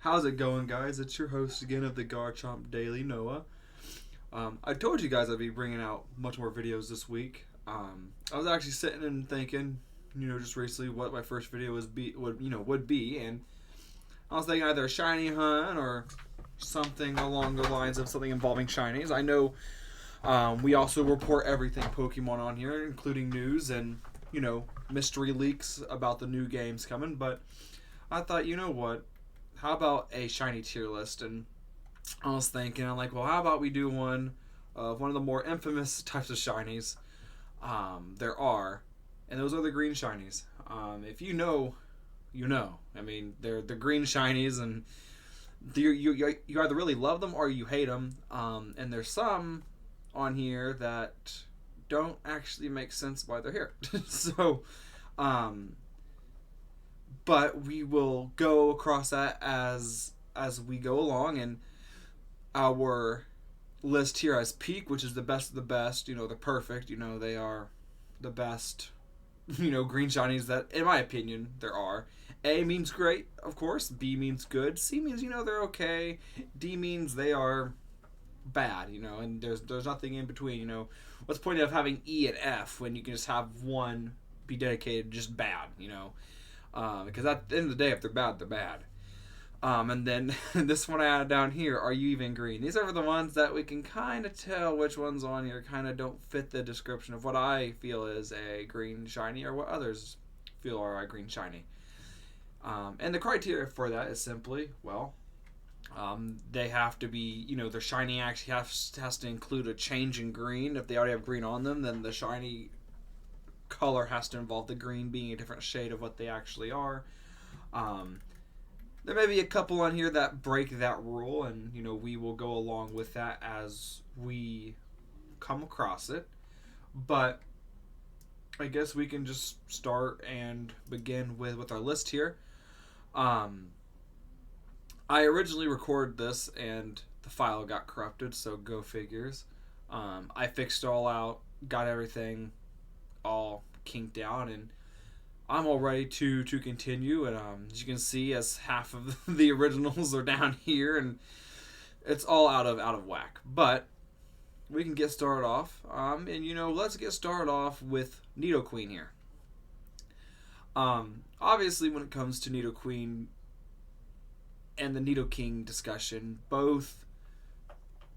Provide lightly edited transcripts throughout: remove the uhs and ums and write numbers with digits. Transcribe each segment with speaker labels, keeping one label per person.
Speaker 1: How's it going, guys? It's your host again of the Garchomp Daily, Noah. I told you guys I'd be bringing out much more videos this week. I was actually sitting and thinking, just recently what my first video would be, and I was thinking either a shiny hunt or something along the lines of something involving shinies. I know we also report everything Pokemon on here, including news and mystery leaks about the new games coming. But I thought, you know what? How about a shiny tier list? And I was thinking, I'm like, well, how about we do one of one of the more infamous types of shinies there are, and those are the green shinies. If you know, you know. I mean, they're the green shinies, and you either really love them or you hate them. And there's some on here that don't actually make sense why they're here. So, but we will go across that as we go along, and our list here has peak, which is the best of the best. They're perfect. They are the best. Green shinies that, in my opinion, there are. A means great, of course. B means good. C means they're okay. D means they are bad. And there's nothing in between. What's the point of having E and F when you can just have one be dedicated to just bad? Because at the end of the day, if they're bad, they're bad. And then this one I added down here, are you even green? These are the ones that we can kind of tell which ones on here kind of don't fit the description of what I feel is a green shiny or what others feel are a green shiny. And the criteria for that is simply, they have to be, their shiny actually has to include a change in green. If they already have green on them, then the shiny color has to involve the green being a different shade of what they actually are. There may be a couple on here that break that rule, and we will go along with that as we come across it. But I guess we can just start and begin with our list here. I originally recorded this and the file got corrupted, so go figures. I fixed it all out, got everything all kinked out, and I'm all ready to continue. And as you can see, as half of the originals are down here, and it's all out of whack. But we can get started off. Let's get started off with Nidoqueen here. Obviously, when it comes to Nidoqueen and the Nidoking discussion, both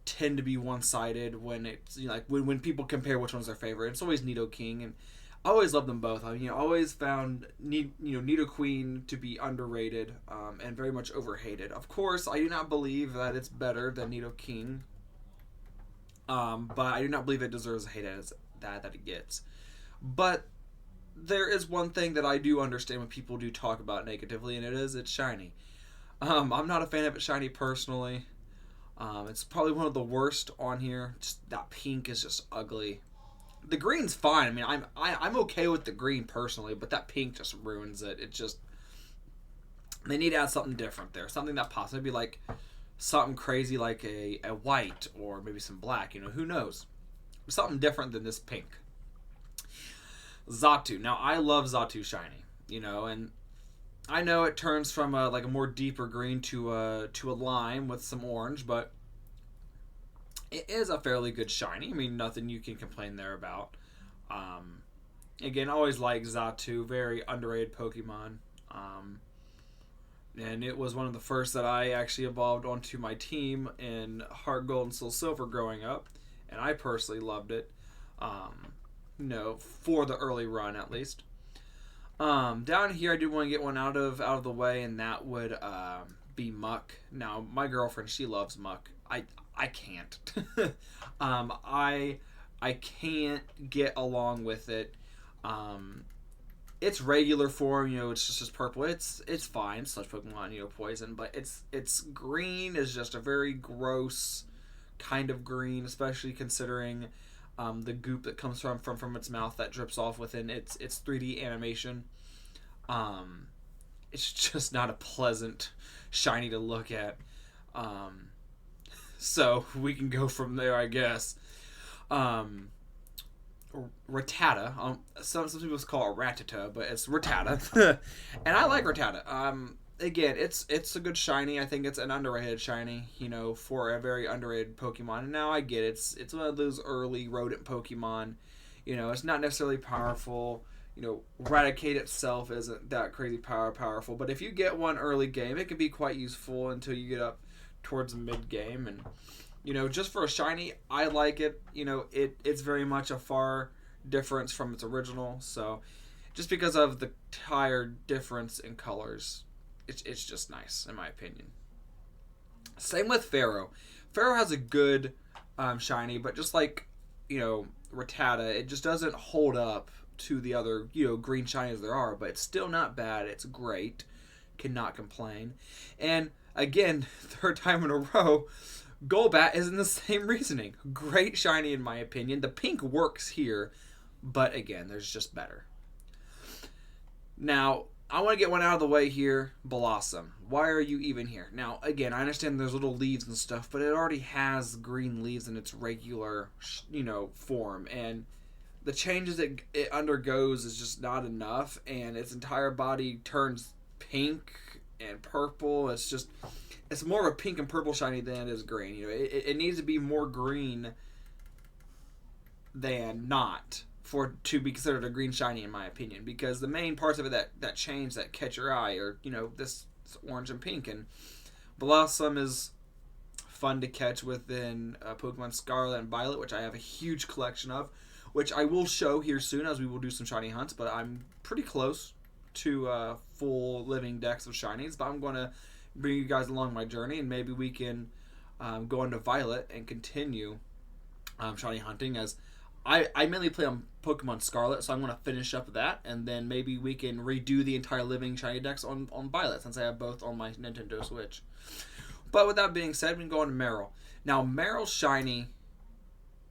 Speaker 1: tend to be one-sided when it's when people compare which one's their favorite. It's always Nidoking, and I always loved them both. I always found Nidoqueen to be underrated and very much overhated. Of course, I do not believe that it's better than Nidoking, but I do not believe it deserves the hate as that it gets. But there is one thing that I do understand when people do talk about negatively, and it's shiny. I'm not a fan of it shiny personally. It's probably one of the worst on here. Just that pink is just ugly. The green's fine. I mean, I'm okay with the green personally, but that pink just ruins it. It just, they need to add something different there, something that possibly like something crazy like a white or maybe some black. Who knows? Something different than this pink. Xatu. Now I love Xatu shiny. And I know it turns from a more deeper green to a lime with some orange, but it is a fairly good shiny. I mean, nothing you can complain there about. Again, always like Xatu, very underrated Pokemon. And it was one of the first that I actually evolved onto my team in Heart Gold and Soul Silver growing up, and I personally loved it. For the early run at least. Down here, I do want to get one out of the way, and that would be Muck. Now, my girlfriend, she loves Muck. I can't. I can't get along with it. It's regular form, it's just purple. It's fine. Such Pokemon, poison, but it's green is just a very gross kind of green, especially considering the goop that comes from its mouth that drips off within its 3D animation. It's just not a pleasant shiny to look at. So we can go from there, I guess. Rattata. Some people call it Rattata, but it's Rattata. And I like Rattata. again, it's a good shiny. I think it's an underrated shiny, for a very underrated Pokemon. And now I get it. It's one of those early rodent Pokemon. It's not necessarily powerful. Raticate itself isn't that crazy powerful. But if you get one early game, it can be quite useful until you get up towards the mid game. And just for a shiny, I like it. It's very much a far difference from its original. So just because of the entire difference in colors, it's just nice in my opinion. Same with Pharaoh. Pharaoh has a good shiny, but just like Rattata, it just doesn't hold up to the other green shinies there are. But it's still not bad. It's great. Cannot complain. And again, third time in a row, Golbat is in the same reasoning. Great shiny in my opinion. The pink works here, but again, there's just better. Now, I want to get one out of the way here. Blossom. Why are you even here? Now, again, I understand there's little leaves and stuff, but it already has green leaves in its regular, form. And the changes it undergoes is just not enough. And its entire body turns pink and purple. It's more of a pink and purple shiny than it is green. It needs to be more green than not to be considered a green shiny in my opinion, because the main parts of it that change that catch your eye are this orange and pink. And Blossom is fun to catch within Pokemon Scarlet and Violet, which I have a huge collection of, which I will show here soon as we will do some shiny hunts. But I'm pretty close to full living decks of shinies, but I'm going to bring you guys along my journey, and maybe we can go into Violet and continue shiny hunting, as I mainly play on Pokemon Scarlet, so I'm going to finish up that, and then maybe we can redo the entire living shiny decks on Violet, since I have both on my Nintendo Switch. But with that being said, we can go on to Meryl. Now, Meryl's shiny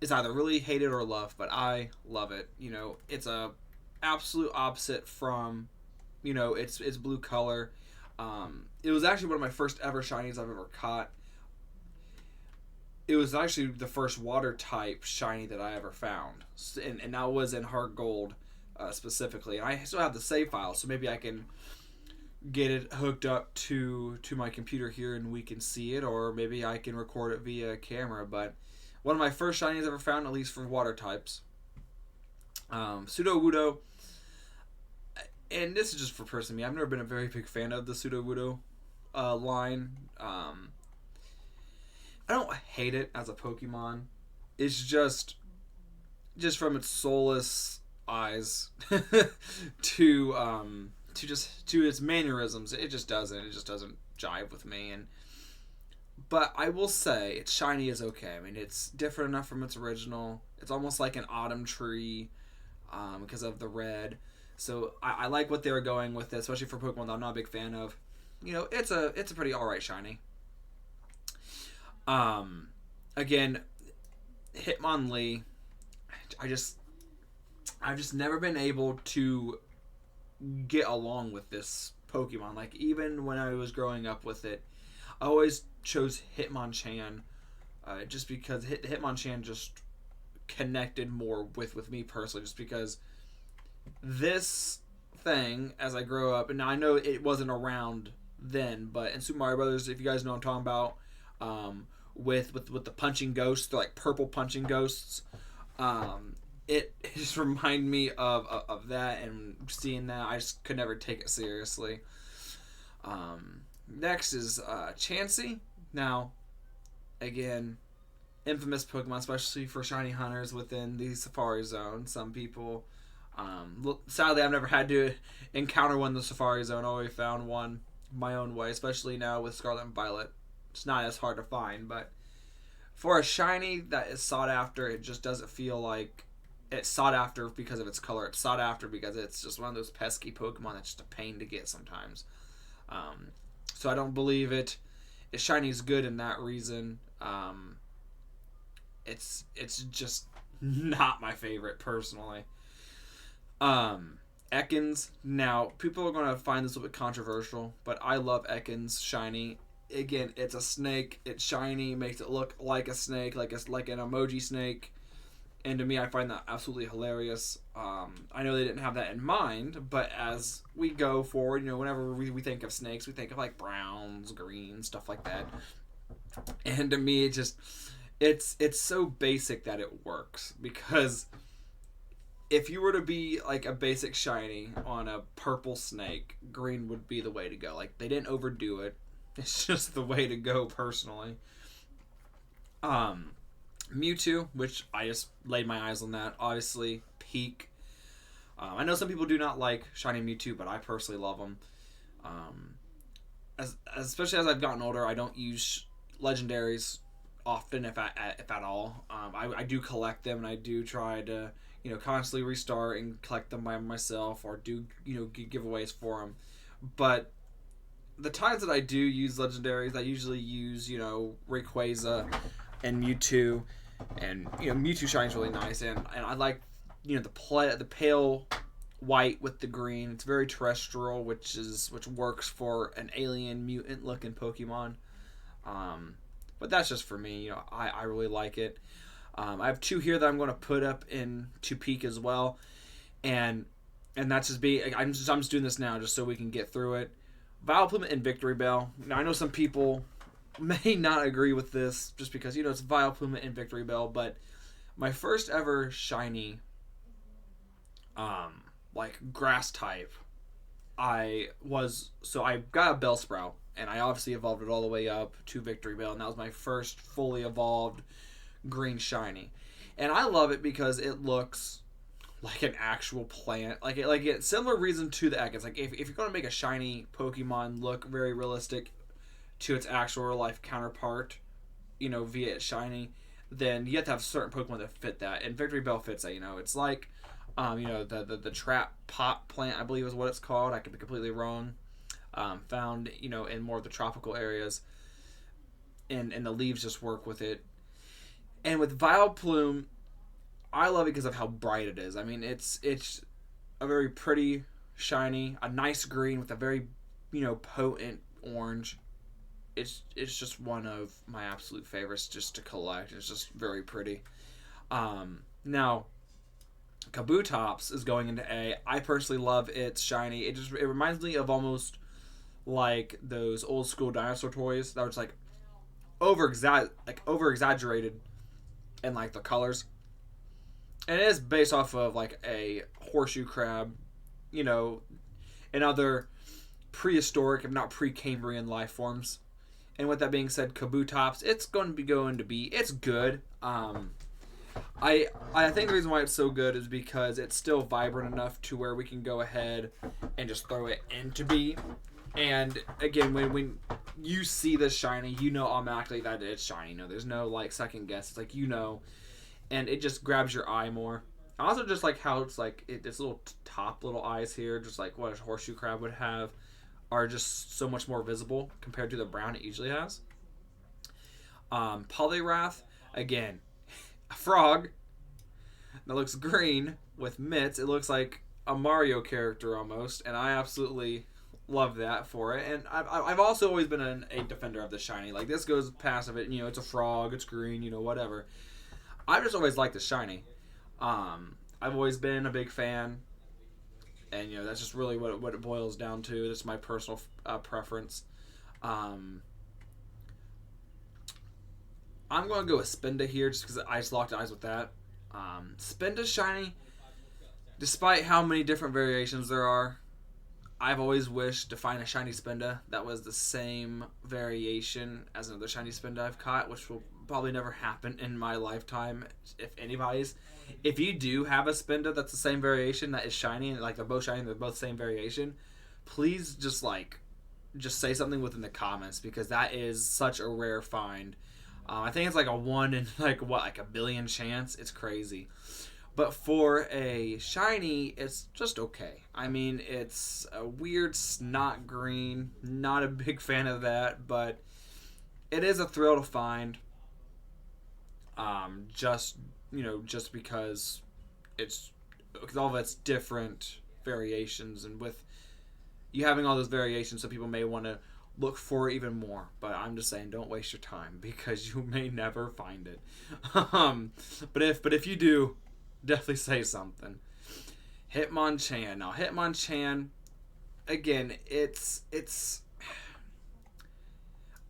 Speaker 1: is either really hated or loved, but I love it. It's a absolute opposite from, its blue color. It was actually one of my first ever shinies I've ever caught. It was actually the first water type shiny that I ever found, and that was in Heart Gold specifically. And I still have the save file, so maybe I can get it hooked up to my computer here and we can see it, or maybe I can record it via camera. But one of my first shinies ever found, at least for water types. Sudowoodo, and this is just for personally me, I've never been a very big fan of the Sudowoodo line. I don't hate it as a Pokemon. It's just from its soulless eyes to its mannerisms. It just doesn't jive with me. But I will say its shiny is okay. I mean, it's different enough from its original. It's almost like an autumn tree because of the red. So I like what they were going with it, especially for Pokemon that I'm not a big fan of. It's a pretty alright shiny. Again, Hitmonlee, I've just never been able to get along with this Pokemon. Like, even when I was growing up with it, I always chose Hitmonchan, just because Hitmonchan just connected more with me personally, just because this thing, as I grow up, and now I know it wasn't around then, but in Super Mario Brothers, if you guys know what I'm talking about, with the punching ghosts, they're like purple punching ghosts. It just reminded me of that, and seeing that, I just could never take it seriously. Next is Chansey. Now, again, infamous Pokemon, especially for shiny hunters within the Safari Zone. Some people, sadly, I've never had to encounter one in the Safari Zone. I always found one my own way, especially now with Scarlet and Violet. It's not as hard to find, but for a shiny that is sought after, it just doesn't feel like it's sought after because of its color. It's sought after because it's just one of those pesky Pokemon that's just a pain to get sometimes. So I don't believe its shiny is good in that reason. It's just not my favorite personally. Ekans. Now, people are going to find this a little bit controversial, but I love Ekans shiny. Again, it's a snake. It's shiny, makes it look like a snake, like an emoji snake. And to me, I find that absolutely hilarious. I know they didn't have that in mind, but as we go forward, whenever we think of snakes, we think of like browns, greens, stuff like that. And to me, it's so basic that it works, because if you were to be like a basic shiny on a purple snake, green would be the way to go. Like, they didn't overdo it. It's just the way to go, personally. Um, Mewtwo, which I just laid my eyes on that. Obviously, peak. I know some people do not like shiny Mewtwo, but I personally love them. Especially as I've gotten older, I don't use legendaries often, if at all. I do collect them, and I do try to constantly restart and collect them by myself, or do giveaways for them. But the times that I do use legendaries, I usually use Rayquaza and Mewtwo, and Mewtwo shines really nice, and I like the pale white with the green. It's very terrestrial, which works for an alien mutant looking Pokemon. But that's just for me. I really like it. I have two here that I'm going to put up into peak as well, and that's I'm just doing this now just so we can get through it. Vileplume and Victory Bell. Now, I know some people may not agree with this just because it's Vileplume and Victory Bell, but my first ever shiny like grass type, I got a Bellsprout, and I obviously evolved it all the way up to Victory Bell, and that was my first fully evolved green shiny. And I love it because it looks like an actual plant. It's similar reason to the Ekans. Like, if you're going to make a shiny Pokemon look very realistic to its actual real life counterpart, via its shiny, then you have to have certain Pokemon that fit that. And Victory Bell fits that. It's like, the trap pot plant, I believe is what it's called. I could be completely wrong. Found, in more of the tropical areas. And the leaves just work with it. And with Vileplume, I love it because of how bright it is. I mean, it's a very pretty, shiny, a nice green with a very, potent orange. It's just one of my absolute favorites just to collect. It's just very pretty. Now, Kabutops is going into A. I personally love its shiny. It reminds me of almost like those old school dinosaur toys that were just like over exaggerated in like the colors. And it is based off of like a horseshoe crab, and other prehistoric, if not pre-Cambrian life forms. And with that being said, Kabutops, it's going to be it's good. I think the reason why it's so good is because it's still vibrant enough to where we can go ahead and just throw it into B. And again, when you see this shiny, automatically that it's shiny. There's no like second guess. It's like and it just grabs your eye more. I also just like how it's like its little little eyes here, just like what a horseshoe crab would have, are just so much more visible compared to the brown it usually has. Poliwrath, again, a frog that looks green with mitts. It looks like a Mario character almost, and I absolutely love that for it. And I've also always been a defender of the shiny. Like, this goes past of it, it's a frog, it's green, whatever. I've just always liked the shiny. I've always been a big fan, and that's just really what it boils down to. That's my personal preference. I'm going to go with Spinda here just because I just locked eyes with that. Spinda's shiny, despite how many different variations there are, I've always wished to find a shiny Spinda that was the same variation as another shiny Spinda I've caught, which will probably never happen in my lifetime, if anybody's. If you do have a Spinda that's the same variation, that is shiny, and like they're both shiny, they're both same variation, please just say something within the comments, because that is such a rare find. I think it's like a 1 in like a billion chance. It's crazy. But for a shiny, it's just okay. I mean, it's a weird snot green. Not a big fan of that, but it is a thrill to find. Just because all of its different variations, and with you having all those variations, some people may want to look for it even more. But I'm just saying, don't waste your time because you may never find it. But if you do, definitely say something. Hitmonchan. Now Hitmonchan, again, it's.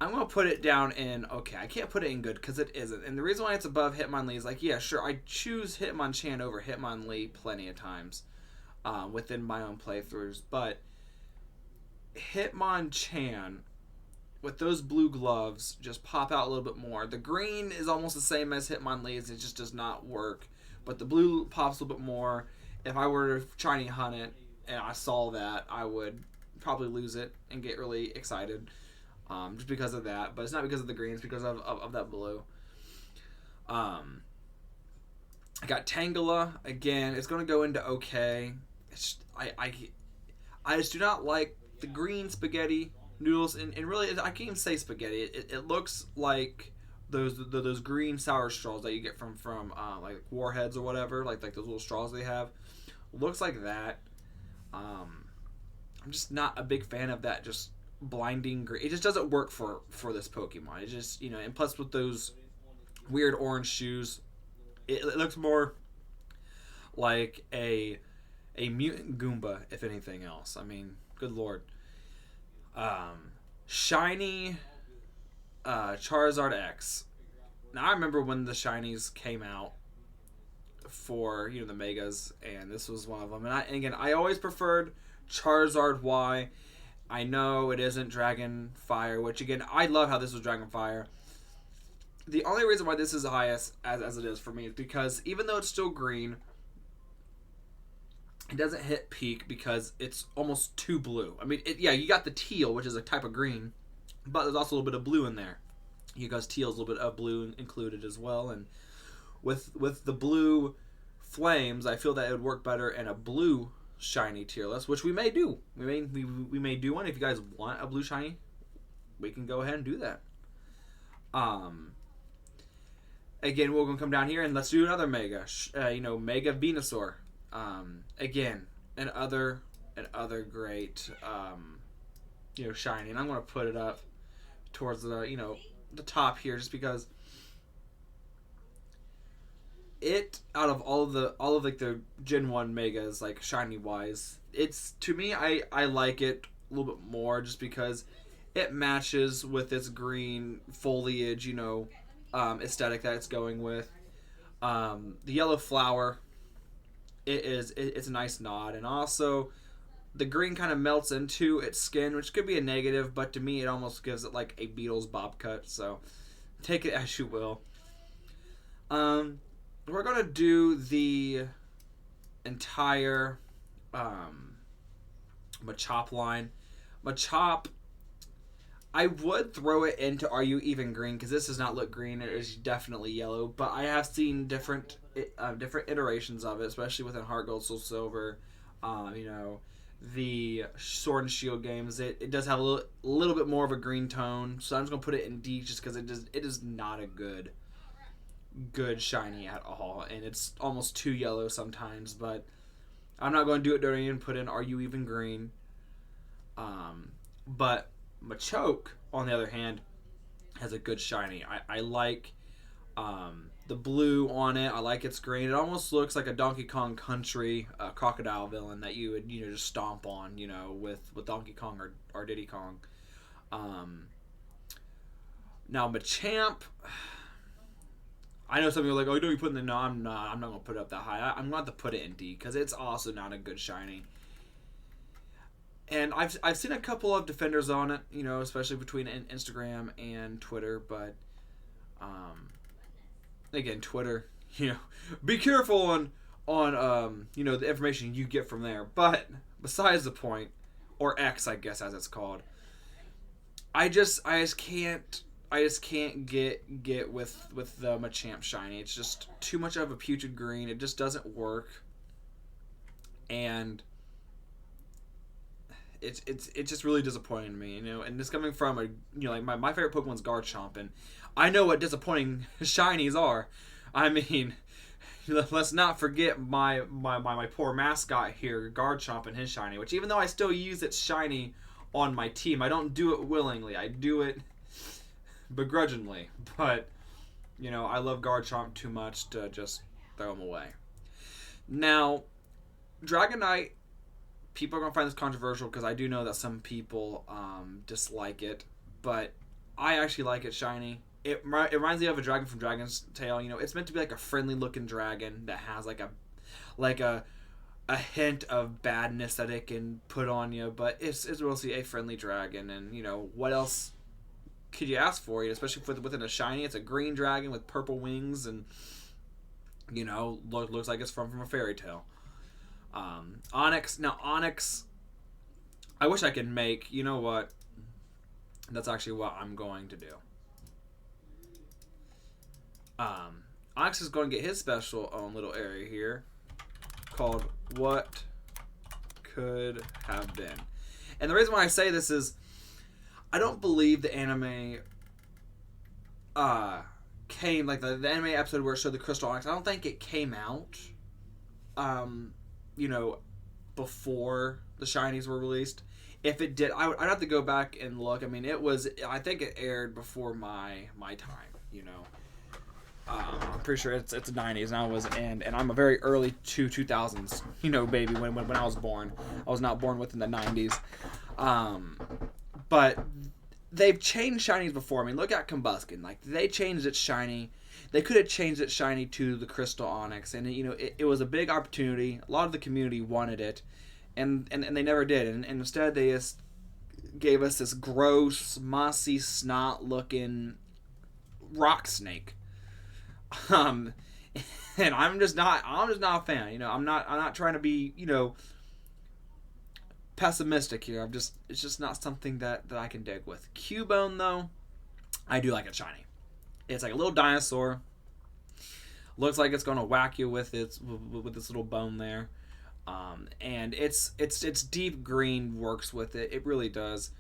Speaker 1: I'm gonna put it down in okay. I can't put it in good because it isn't. And the reason why it's above Hitmonlee is like, yeah, sure, I choose Hitmonchan over Hitmonlee plenty of times within my own playthroughs, but Hitmonchan with those blue gloves just pop out a little bit more. The green is almost the same as Hitmonlee's, it just does not work. But the blue pops a little bit more. If I were to shiny hunt it and I saw that, I would probably lose it and get really excited. Just because of that, but it's not because of the green, it's because of that blue. I got Tangela again. It's going to go into okay. I just do not like the green spaghetti noodles, and really I can't even say spaghetti. It looks like those green sour straws that you get from like Warheads or whatever, like those little straws they have. Looks like that. I'm just not a big fan of that. Just blinding green. It just doesn't work for this Pokemon. It just, and plus with those weird orange shoes, it looks more like a mutant Goomba, if anything else. I mean, good lord. Shiny Charizard X. Now I remember when the shinies came out for the Megas, and this was one of them. And again, I always preferred Charizard Y. I know it isn't Dragon Fire, which again, I love how this was Dragon Fire. The only reason why this is the highest as it is for me is because even though it's still green, it doesn't hit peak because it's almost too blue. I mean, you got the teal, which is a type of green, but there's also a little bit of blue in there. You guys, teal's a little bit of blue included as well, and with the blue flames, I feel that it would work better in a blue shiny tier list, which we may do. We may do one. If you guys want a blue shiny, we can go ahead and do that. Again, we're gonna come down here and let's do another Mega. Mega Venusaur. Again, another great shiny, and I'm gonna put it up towards the top here just because it, out of all of like the Gen 1 Megas, like shiny wise, it's, to me, I like it a little bit more just because it matches with its green foliage, aesthetic that it's going with. The yellow flower, it's a nice nod, and also the green kind of melts into its skin, which could be a negative, but to me it almost gives it like a Beatles bob cut, so take it as you will. We're going to do the entire Machop line. Machop, I would throw it into Are You Even Green, because this does not look green. It is definitely yellow, but I have seen different iterations of it, especially within Heart Gold, Soul Silver, the Sword and Shield games. It does have a little bit more of a green tone, so I'm just going to put it in D just because it is not a good shiny at all, and it's almost too yellow sometimes, but I'm not going to do it during and put in Are You Even Green. But Machoke, on the other hand, has a good shiny. I like the blue on it. I like its green. It almost looks like a Donkey Kong Country crocodile villain that you would just stomp on, with Donkey Kong or Diddy Kong. Now Machamp, I know some people are like, oh, don't you put in the... No, I'm not going to put it up that high. I'm going to have to put it in D, because it's also not a good shiny. And I've seen a couple of defenders on it, especially between Instagram and Twitter, but... again, Twitter, be careful on the information you get from there. But besides the point, or X, I guess, as it's called, I just can't get with the Machamp shiny. It's just too much of a putrid green. It just doesn't work, and it's just really disappointing to me, And this coming from like my favorite Pokemon's Garchomp, and I know what disappointing shinies are. I mean, let's not forget my poor mascot here, Garchomp, and his shiny. Which, even though I still use its shiny on my team. I don't do it willingly. I do it begrudgingly. But, you know, I love Garchomp too much to just throw him away. Now, Dragonite, people are going to find this controversial because I do know that some people dislike it. But I actually like it shiny. It reminds me of a dragon from Dragon's Tale. You know, it's meant to be like a friendly looking dragon that has like a hint of badness that it can put on you, but it's mostly a friendly dragon. And you know, what else could you ask for? Especially within a shiny, it's a green dragon with purple wings, and you know, looks like it's from a fairy tale. Onyx. Now Onyx, I wish I could make. You know what? That's actually what I'm going to do. Onyx is going to get his special own little area here called What Could Have Been. And the reason why I say this is I don't believe the anime came, like the anime episode where it showed the Crystal Onyx, I don't think it came out, you know, before the shinies were released. If it did, I'd have to go back and look. I mean, I think it aired before my time, you know. I'm pretty sure it's the 90s, and I'm a very early 2000s, you know, baby. When I was born, I was not born within the 90s. But they've changed shinies before. I mean, look at Combuskin. Like, they changed its shiny. They could have changed its shiny to the Crystal Onyx, and you know, it was a big opportunity. A lot of the community wanted it, and they never did. And instead, they just gave us this gross, mossy, snot-looking rock snake. And I'm just not a fan. You know, I'm not trying to be, you know, pessimistic here. It's just not something that I can dig with. Cubone, though, I do like it shiny. It's like a little dinosaur. Looks like it's gonna whack you with its little bone there. And it's deep green works with it. It really does.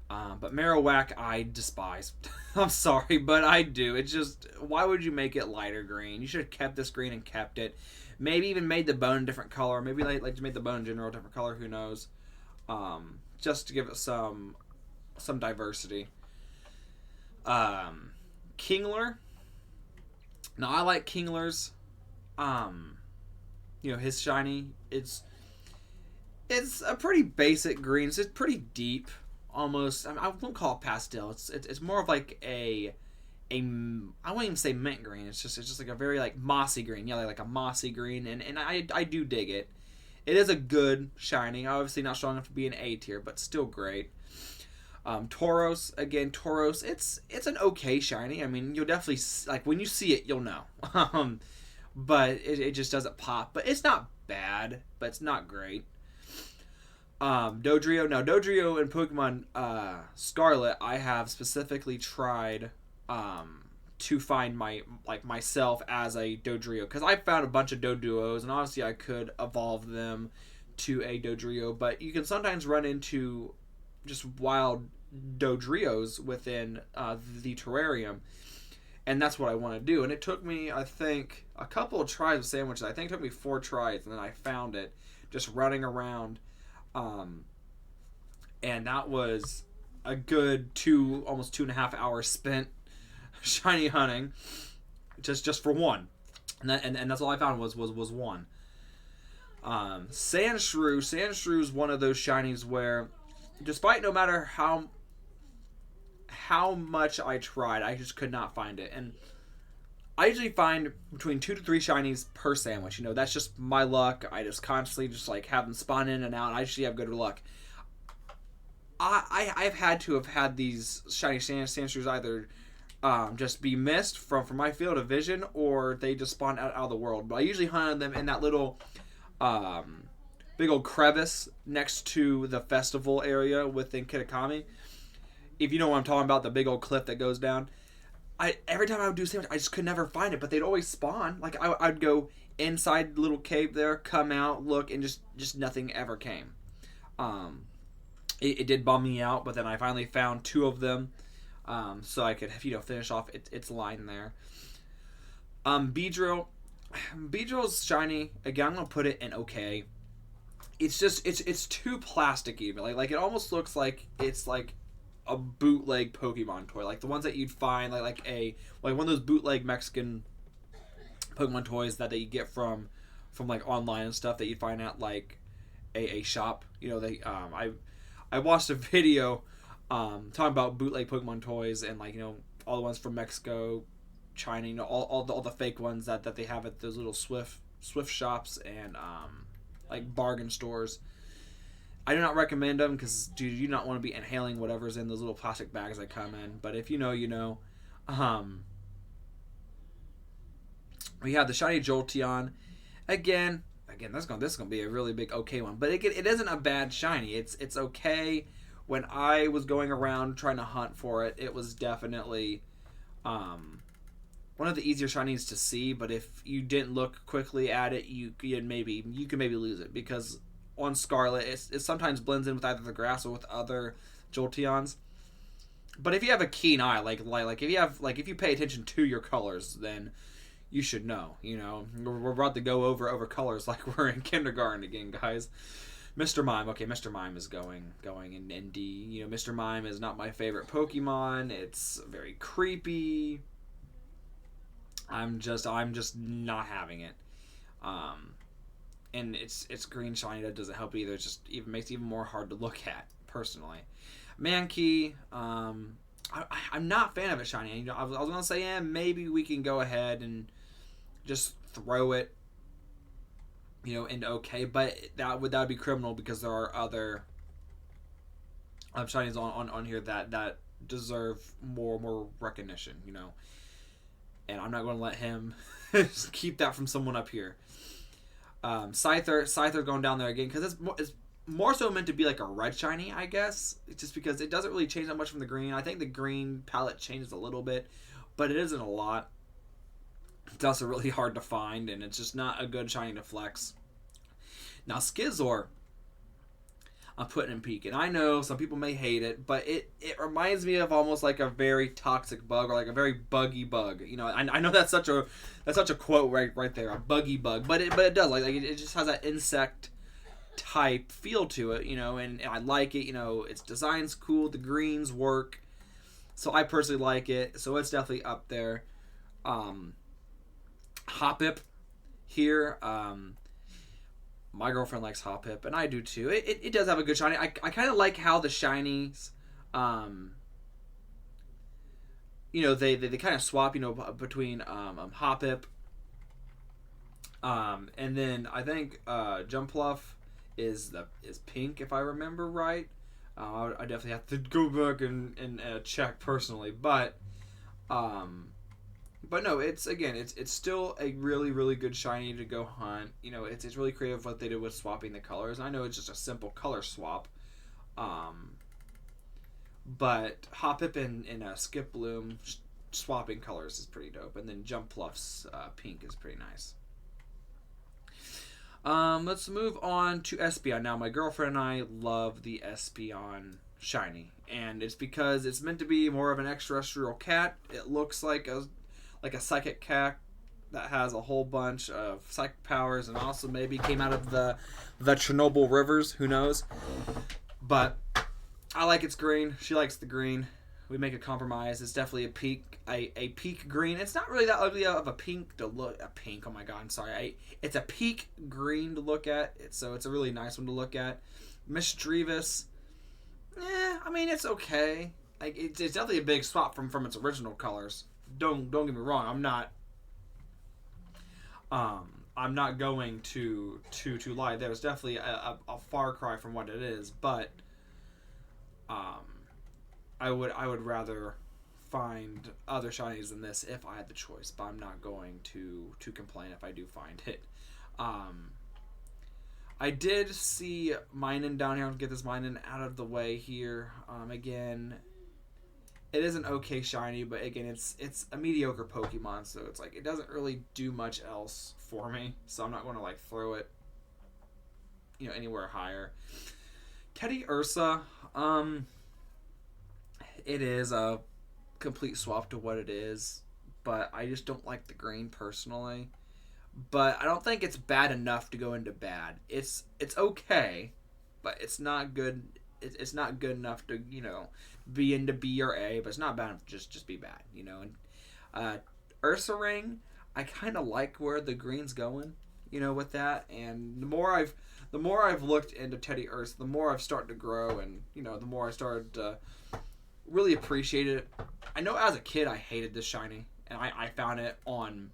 Speaker 1: But Marowak, I despise. I'm sorry, but I do. It's just, why would you make it lighter green? You should have kept this green and kept it. Maybe even made the bone a different color. Maybe like just made the bone in general a different color. Who knows? Just to give it some diversity. Kingler. Now I like Kingler's. You know, his shiny. It's a pretty basic green. It's pretty deep. Almost, I won't call it pastel. It's more of like I won't even say mint green. It's just like a very like mossy green. Yeah, like a mossy green, and I do dig it. It is a good shiny. Obviously not strong enough to be an A tier, but still great. Tauros, again, Tauros. It's an okay shiny. I mean, you'll definitely, like, when you see it, you'll know. But it just doesn't pop. But it's not bad, but it's not great. Dodrio. Now, Dodrio in Pokemon Scarlet, I have specifically tried to find myself as a Dodrio, because I found a bunch of Doduos, and obviously I could evolve them to a Dodrio, but you can sometimes run into just wild Dodrios within the terrarium, and that's what I want to do. And it took me, I think, a couple of tries with sandwiches. I think it took me 4 tries, and then I found it just running around. And that was a good almost 2.5 hours spent shiny hunting, just for one, and that's all I found was one. Sandshrew is one of those shinies where, despite no matter how much I tried, I just could not find it. And I usually find between 2 to 3 shinies per sandwich. You know, that's just my luck. I just constantly just like have them spawn in and out. I usually have good luck. I've had to have had these shiny Sandshrews either just be missed from my field of vision, or they just spawn out of the world. But I usually hunt them in that little big old crevice next to the festival area within Kitakami. If you know what I'm talking about, the big old cliff that goes down. Every time I would do sandwich, I just could never find it, but they'd always spawn. Like, I'd go inside the little cave there, come out, look, and just nothing ever came. It did bum me out, but then I finally found 2 of them, so I could, finish off its line there. Beedrill's shiny. Again, I'm gonna put it in okay. it's just it's too plastic even. Like it almost looks like it's like a bootleg Pokemon toy, like the ones that you'd find like one of those bootleg Mexican Pokemon toys that you get from like online and stuff that you find at like a shop. You know, they I watched a video talking about bootleg Pokemon toys and like, you know, all the ones from Mexico, China, you know, all the fake ones that they have at those little Swift shops and like bargain stores. I do not recommend them because, dude, you do not want to be inhaling whatever's in those little plastic bags that come in. But if you know, you know. We have the shiny Jolteon. Again, this is gonna be a really big okay one. But it isn't a bad shiny. It's okay. When I was going around trying to hunt for it, it was definitely one of the easier shinies to see. But if you didn't look quickly at it, you could maybe lose it because on Scarlet, it sometimes blends in with either the grass or with other Jolteons. But if you have a keen eye, like if you pay attention to your colors, then you should know. You know, we're about to go over colors like we're in kindergarten again, guys. Mr. Mime. Okay, Mr. Mime is going in D. You know, Mr. Mime is not my favorite Pokemon. It's very creepy. I'm just not having it. And it's green shiny. That doesn't help either. It just even makes it even more hard to look at personally. Mankey. I'm not a fan of it shiny. You know, I was gonna say, yeah, maybe we can go ahead and just throw it, you know, into okay, but that would be criminal because there are other shinies on here that deserve more recognition, you know, and I'm not going to let him keep that from someone up here. Scyther going down there again because it's more so meant to be like a red shiny, I guess. It's just because it doesn't really change that much from the green. I think the green palette changes a little bit, but it isn't a lot. It's also really hard to find, and it's just not a good shiny to flex. Now, Skizor, I'm putting in peak, and I know some people may hate it, but it reminds me of almost like a very toxic bug or like a very buggy bug. You know, I know that's such a quote right there, a buggy bug, but it does like it just has that insect type feel to it, you know, and I like it. You know, its design's cool, the greens work, so I personally like it. So it's definitely up there. Hoppip here. My girlfriend likes Hoppip, and I do too. It does have a good shiny. I kind of like how the shinies, you know, they kind of swap, you know, between Hoppip, and then I think Jumpluff is pink if I remember right. I definitely have to go back and check personally, but no, it's still a really good shiny to go hunt. You know, it's really creative what they did with swapping the colors. And I know it's just a simple color swap, but Hoppip and Skip Bloom swapping colors is pretty dope. And then Jumpluff's pink is pretty nice. Let's move on to Espeon. Now, my girlfriend and I love the Espeon shiny, and it's because it's meant to be more of an extraterrestrial cat. It looks like a psychic cat that has a whole bunch of psychic powers and also maybe came out of the Chernobyl rivers. Who knows? But I like its green. She likes the green. We make a compromise. It's definitely a peak green. It's not really that ugly of a pink to look. A pink. Oh my god. I'm sorry. It's a peak green to look at. So it's a really nice one to look at. Misdreavus. I mean it's okay. Like it's definitely a big swap from its original colors. Don't get me wrong. I'm not going to lie. There's definitely a far cry from what it is, but I would rather find other shinies than this if I had the choice. But I'm not going to complain if I do find it. I did see Minun down here. I'll get this Minun out of the way here. Again, it is an okay shiny, but again, it's a mediocre Pokemon, so it's like it doesn't really do much else for me. So I'm not going to like throw it, you know, anywhere higher. Teddy Ursa, it is a complete swap to what it is, but I just don't like the green personally. but I don't think it's bad enough to go into bad. It's okay, but it's not good. It's not good enough to be into B or A, but it's not bad enough to just be bad. And uh, Ursa Ring, I kind of like where the green's going. With that, and the more I've looked into Teddy Ursa, the more I've started to grow, and the more I started to really appreciate it. I know as a kid I hated this shiny, and I found it on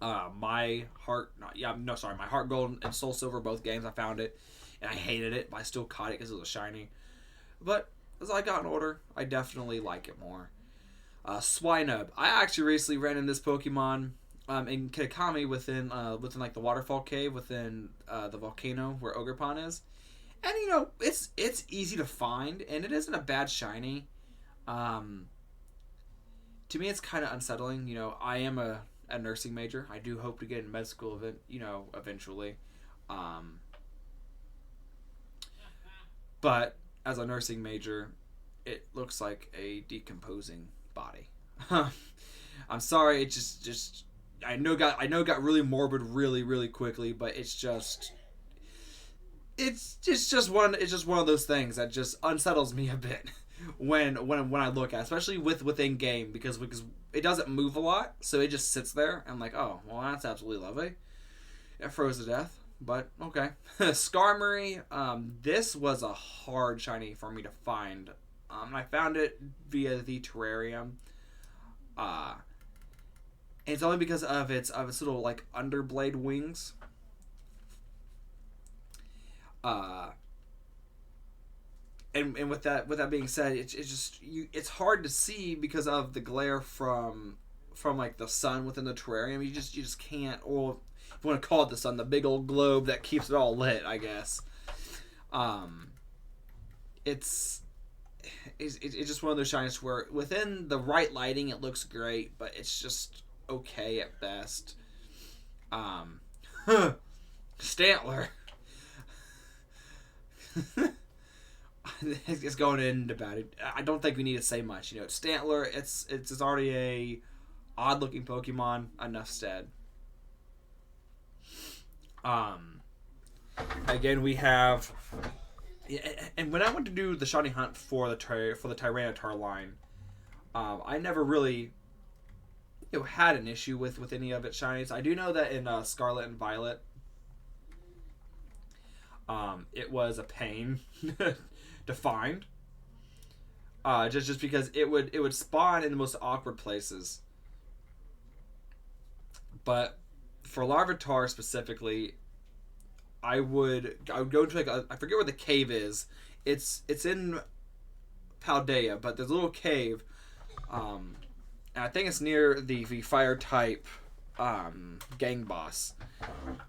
Speaker 1: my heart, my heart gold and soul silver, both games. I found it, and I hated it, but I still caught it because it was shiny. But as I got older, I definitely like it more. Swinub. I actually recently ran into this Pokemon in Kitakami within like the waterfall cave within the volcano where Ogerpon is, and it's easy to find, and it isn't a bad shiny. To me, it's kind of unsettling. I am a nursing major. I do hope to get in med school eventually. But as a nursing major, it looks like a decomposing body. I'm sorry. It just I know it got really morbid really really quickly, but it's just one of those things that just unsettles me a bit when I look at it, especially within game because it doesn't move a lot, so it just sits there and I'm like, oh well, that's absolutely lovely. It froze to death, but okay. Skarmory, this was a hard shiny for me to find. I found it via the terrarium. It's only because of its little like underblade wings. And with that being said, it's hard to see because of the glare from like the sun within the terrarium. You just can't, or if you want to call it the sun, the big old globe that keeps it all lit, I guess. It's just one of those shinies where within the right lighting it looks great, but it's just okay at best. Stantler. It's going into about it. I don't think we need to say much. Stantler. It's already a odd looking Pokemon. Enough said. Again, we have, and when I went to do the shiny hunt for the Tyranitar line, I never really had an issue with any of its shinies. I do know that in Scarlet and Violet, it was a pain to find. Just because it would spawn in the most awkward places. But for Larvitar specifically, I would go to like I forget where the cave is. It's in Paldea, but there's a little cave. And I think it's near the fire type gang boss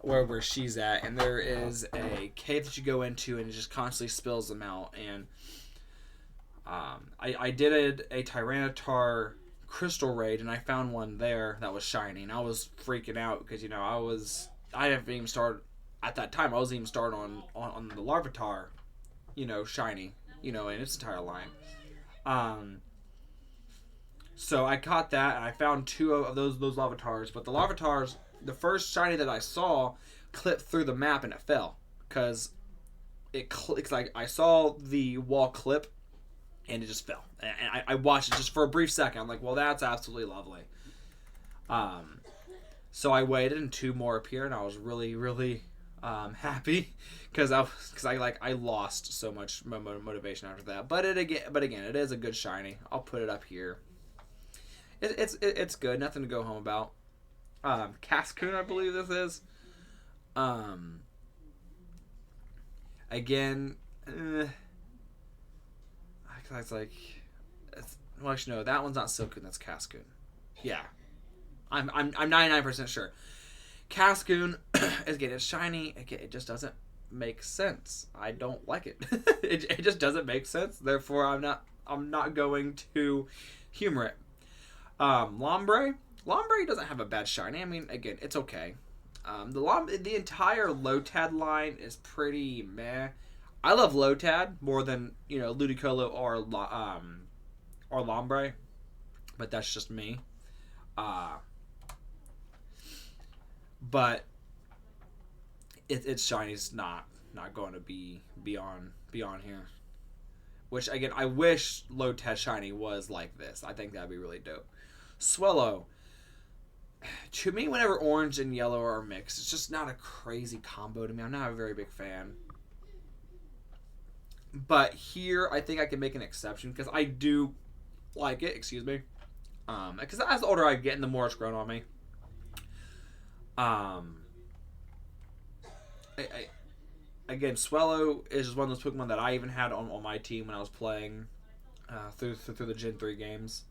Speaker 1: where she's at, and there is a cave that you go into and it just constantly spills them out. And I did a Tyranitar crystal raid, and I found one there that was shiny, and I was freaking out because I haven't even started at that time. I wasn't even started on the Larvitar, shiny, in its entire line. So I caught that, and I found two of those Larvitars. But the Larvitars, the first shiny that I saw, clipped through the map and it fell because it's like I saw the wall clip, and it just fell. And I watched it just for a brief second. I'm like, well, that's absolutely lovely. So I waited, and two more appeared, and I was really, really happy because I lost so much motivation after that. But again, it is a good shiny. I'll put it up here. It's good. Nothing to go home about. Cascoon, I believe this is. Again, it's like, well, actually no, that one's not Silcoon. That's Cascoon. Yeah, I'm 99% sure. Cascoon, again, it's shiny. Again, it just doesn't make sense. I don't like it. It just doesn't make sense. Therefore, I'm not going to humor it. Lombre doesn't have a bad shiny. I mean, again, it's okay. The entire Lotad line is pretty meh. I love Lotad more than Ludicolo or Lombre, but that's just me. but its shiny's not going to be on here. Which again, I wish low test shiny was like this. I think that'd be really dope. Swellow. To me, whenever orange and yellow are mixed, it's just not a crazy combo to me. I'm not a very big fan. But here, I think I can make an exception because I do like it. Excuse me. Because as the older I get, and the more it's grown on me. Again, Swellow is just one of those Pokemon that I even had on my team when I was playing through the Gen 3 games.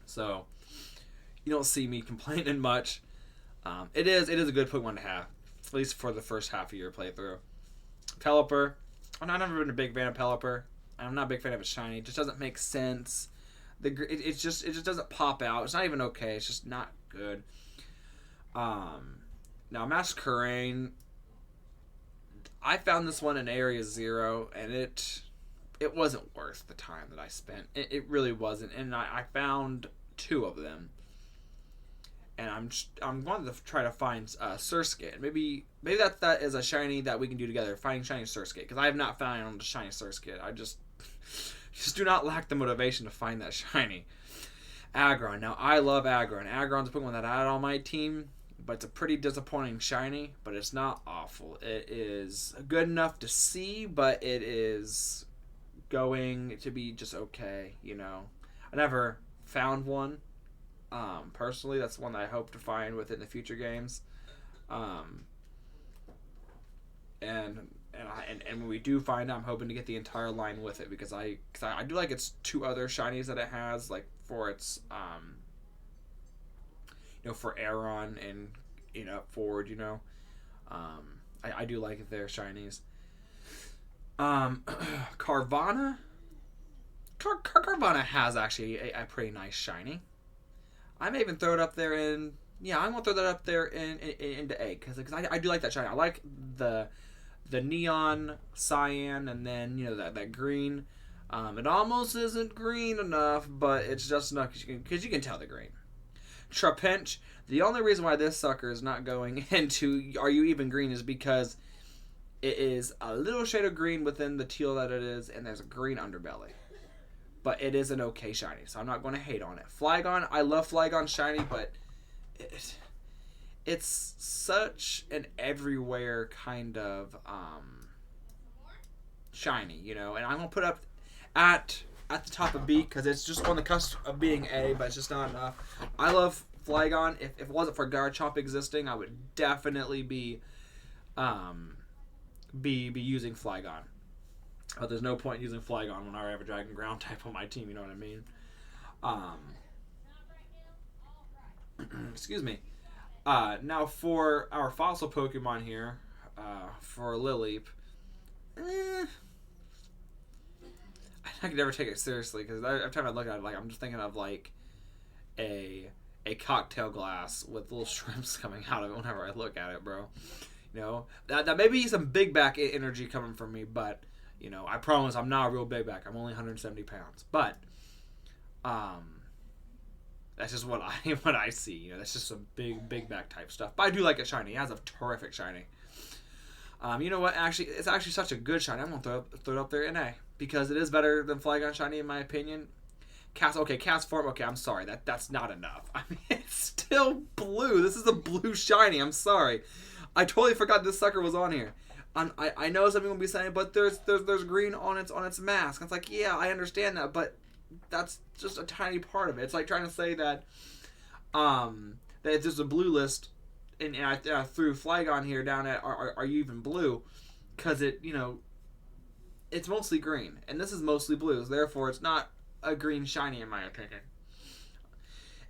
Speaker 1: So, you don't see me complaining much. It is a good Pokemon to have, at least for the first half of your playthrough. Pelipper. I've never been a big fan of Pelipper. I'm not a big fan of a shiny. It just doesn't make sense. It just doesn't pop out. It's not even okay. It's just not good. Now Masquerain, I found this one in Area 0, and it wasn't worth the time that I spent. It really wasn't, and I found 2 of them. And I'm going to try to find Surskit. Maybe that is a shiny that we can do together. Finding shiny Surskit, because I have not found a shiny Surskit. I just do not lack the motivation to find that shiny. Aggron. Now I love Aggron. Aggron's a Pokemon that I had on my team, but it's a pretty disappointing shiny. But it's not awful. It is good enough to see, but it is going to be just okay. You know, I never found one. Personally, that's one that I hope to find within the future games. And when we do find it, I'm hoping to get the entire line with it because I do like its 2 other shinies that it has, like for its for Aeron and Ford, I do like their shinies. Carvana. Carvana has actually a pretty nice shiny. I may even throw it up there I'm gonna throw that up there into A because I do like that shiny. I like the neon cyan and then that green. It almost isn't green enough, but it's just enough because you can tell the green. Trapinch. The only reason why this sucker is not going into Are You Even Green is because it is a little shade of green within the teal that it is, and there's a green underbelly. But it is an okay shiny, so I'm not going to hate on it. Flygon, I love Flygon shiny, but it's such an everywhere kind of shiny, and I'm going to put up at the top of B because it's just on the cusp of being A, but it's just not enough. I love Flygon. If it wasn't for Garchomp existing, I would definitely be using Flygon. But there's no point in using Flygon when I have a Dragon Ground type on my team, you know what I mean? Excuse me. Now for our fossil Pokemon here, for Lileep, I could never take it seriously because every time I look at it, I'm just thinking of a cocktail glass with little shrimps coming out of it whenever I look at it, bro. That may be some big back energy coming from me, but I promise I'm not a real big back. I'm only 170 pounds. But that's just what I see. That's just some big back type stuff. But I do like it shiny. It has a terrific shiny. You know what? Actually, it's actually such a good shiny. I'm going to throw it up there in A. Because it is better than Flygon shiny in my opinion. Cast form. Okay, I'm sorry. That's not enough. I mean, it's still blue. This is a blue shiny. I'm sorry. I totally forgot this sucker was on here. I know some people will be saying, but there's green on its mask. It's like, yeah, I understand that, but that's just a tiny part of it. It's like trying to say that if there's a blue list, and I threw Flygon here down at are you even blue? Because it's mostly green, and this is mostly blue. So therefore, it's not a green shiny in my opinion.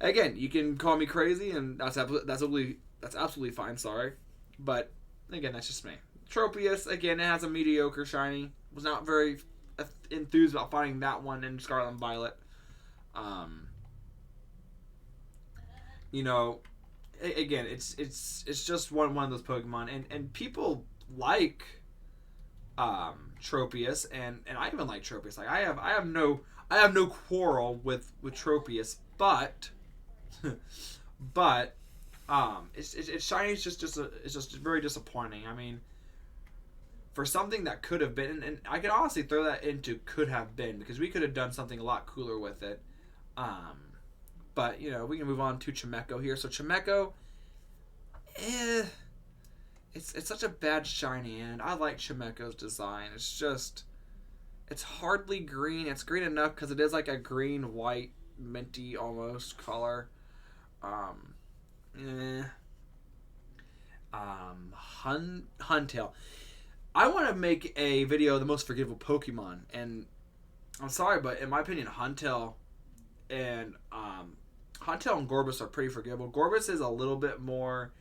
Speaker 1: Again, you can call me crazy, and that's absolutely fine. Sorry, but again, that's just me. Tropius, again, it has a mediocre shiny. Was not very enthused about finding that one in Scarlet and Violet. Again, it's just one of those Pokemon, and people like Tropius, and I even like Tropius. Like I have no quarrel with Tropius, but It's shiny. It's just very disappointing. I mean, for something that could have been, and I could honestly throw that into could have been because we could have done something a lot cooler with it. Um, but you know, we can move on to Chimecho here. So Chimecho, it's such a bad shiny, and I like Chimecho's design. It's hardly green. It's green enough because it is like a green, white, minty almost color. Um, eh. Huntail. I want to make a video of the most forgivable Pokemon, and I'm sorry, but in my opinion, and Huntail and Gorbis are pretty forgivable. Gorbis is a little bit more